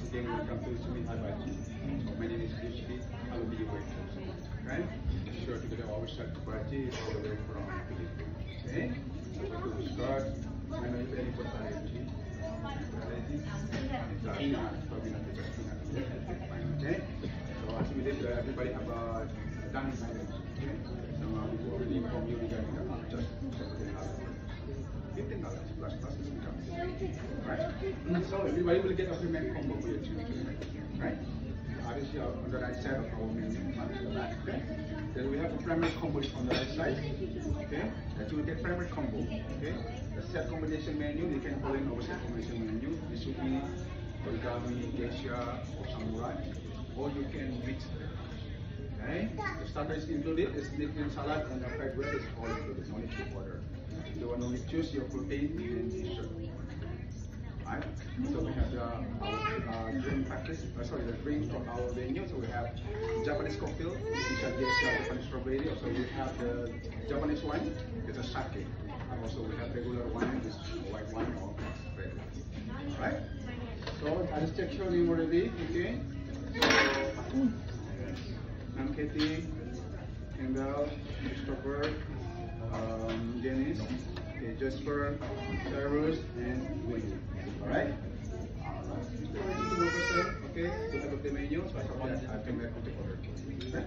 again, welcome to Sumit Habaji. My name is Yushki. I will be your waiter. Right? Sure, today our chef Baji is all the way from Philippines. Okay? So to start, I know if any person is okay? So as we did, everybody have a dining items. Okay? So we will already inform you regarding the just $15 plus discount. Right? So everybody will get a free menu combo for your children. Right? Obviously on the right side of our menu, okay? Then we have a primary combo on the right side. Okay? That you will get primary combo. Okay? The set combination menu, you can call in our set combination menu. This will be origami, geisha, or samurai, or you can mix them. Okay? The starter is included, the Philippine salad and the fried bread is all included, no need to order. You want only choose your protein and dessert. Right? So we have our drink package, the drink from our menu. So we have Japanese cocktail, which is Japanese strawberry. Also we have the Japanese wine, it's a sake. And also we have regular wine, which is white wine or red wine. Right? So I just check sure you already, okay? So, I'm Katie, Kendall, Christopher, Dennis, okay, Jasper, Cyrus, and Winnie. Alright? Okay, to have the menu, so I can make the order. Okay?